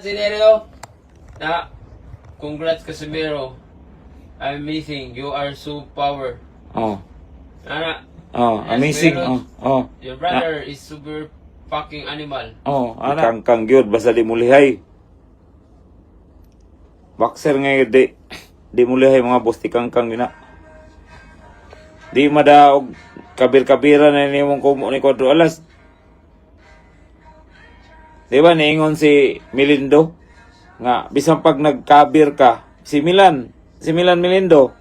Casimiro, congrats Casimiro. I'm missing. You are so power. Oh. Ana, Amazing. Oh. your brother is super fucking animal. Oh, ana. Kang gyud basta di mulihay. Boxer nga di mulihay mga boss ti kang gina. Di madaog kabir-kabira na nimong kumo ni Kodro Alas. Di ba niingon si Melindo nga bisan pag nagkabir ka si Milan Melindo.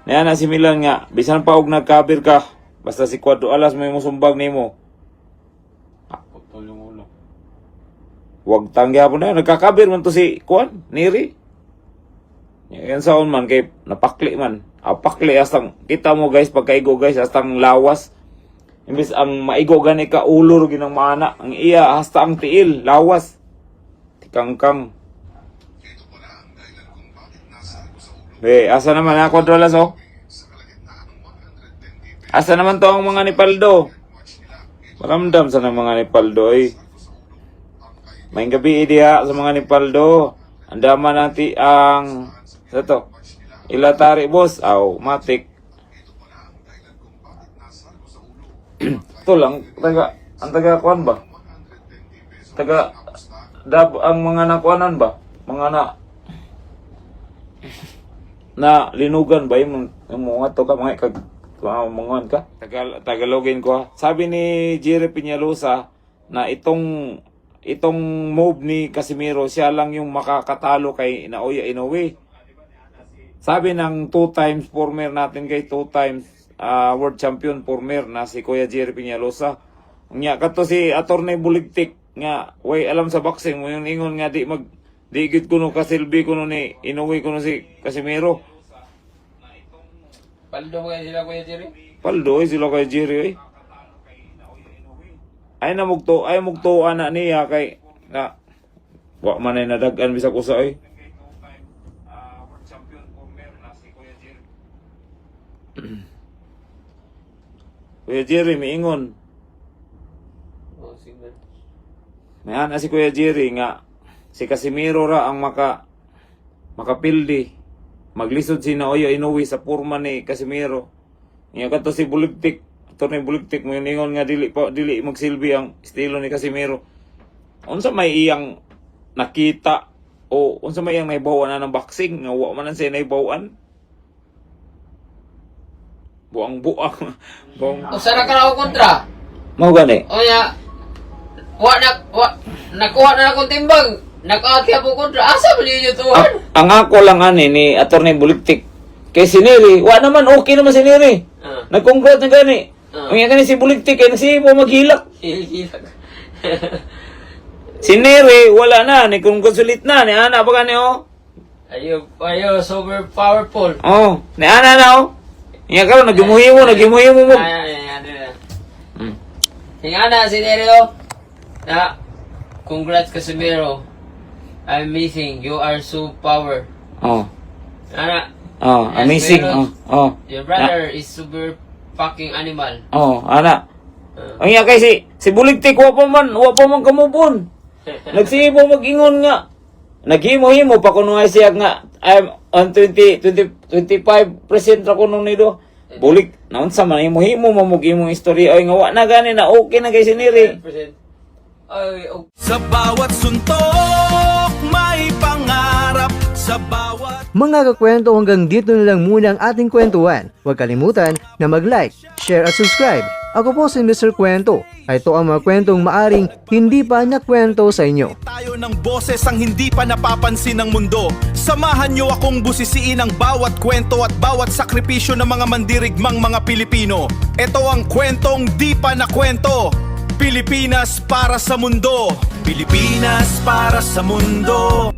Niana si Milan nga bisan pa og nagkabir ka basta si Kodro Alas may musumbag nimo. Putol yung ulo. Wag tangya po na nagkakabir man to si Kuan Neri. Yan saon man kay napakli man. Apakli astang kita mo guys pagkaigo guys astang lawas. Imbis ang maigo gani ka ulor ginang maana, ang iya hasta ang tiil lawas. Tikangkang. Asa naman ako Drolas oh? Asa naman to ang mga Nipaldo? Maramdam sa mga Nipaldo eh. May gabi diha sa mga Nipaldo. Andaman natin ang to. Ilatari boss, matik. Ito lang, ang taga kuan ba? Taga dab ang mga nakuanan ba? Mga na linugan ba yung mga to ka mga kag mangon ka? Tagalogin ko ha. Sabi ni Jerry Peñalosa na itong move ni Casimiro siya lang yung makakatalo kay Naoya Inoue. Sabi ng 2 times former natin kay 2 times world champion former na si Kuya Jerry Peñalosa. Nga kato si Attorney Buligtik nga way alam sa boxing mo yung ingon nga di gid kuno kasilbi kuno ni Inoue kuno si Casimiro. Paldo ba sila Kuya Jerry? Paldo sila Kuya Jerry. Ay mugto ana niya kay na wa man ay nadagan bisag usa ay. Kuya Jerry miingon. Oh, sige. May ana si Kuya Jerry nga si Casimiro ra ang makapildi. Maglisod si Naoya Inoue sa purma ni Casimiro. Nga kadto si Buligtik, Attorney Buligtik mo ingon nga dili magsilbi ang estilo ni Casimiro. Unsa may iyang nakita o unsa may iyang naibawan na ng boxing nga wa man siya naibawan? Buang. Usa na ka na kontra. Mao gani. O ya. Nakuha na akong timbang. Nakaati ako kontra. Asa ba niyo tuwan? Ang ako lang ani ni Attorney Buligtik. Kay si Neri, wa naman okay naman si Neri. Nag-congrats na gani. Ang gani si Buligtik kay nasibo maghilak. Hilak. Si Neri wala na, ni congratulate na ni ana pa gani oh. Ayo super powerful. Oh, ni ana na oh. Iya karon nagimuhi mo. Tingana si Nerio. Congrats Casimiro. I'm missing. You are so power. Oh. Ana. Oh, amazing. Oh. Your brother is super fucking animal. Oh, ana. Ang iya kay si Buligtik wa pa man kamubon. Nagsibo mag-ingon nga. Naghimo-himo pa kuno nga siya nga I'm on 25% ra kuno nido. Bulig naon sa man himo mamug-imong istorya ay nga wa na gani na okay na kay siniri. 100%. Ay, oh. Sa bawat suntok may pangarap sa bawat Mga kakwento, hanggang dito na lang muna ang ating kwentuhan. Huwag kalimutan na mag-like, share at subscribe. Ako po si Mr. Kwento. Ito ang mga kwentong maaring hindi pa nakwento sa inyo. tayo ng boses ang hindi pa napapansin ng mundo. Samahan niyo akong busisiin ang bawat kwento at bawat sakripisyo ng mga mandirigmang mga Pilipino. Ito ang kwentong di pa nakwento. Pilipinas para sa mundo. Pilipinas para sa mundo.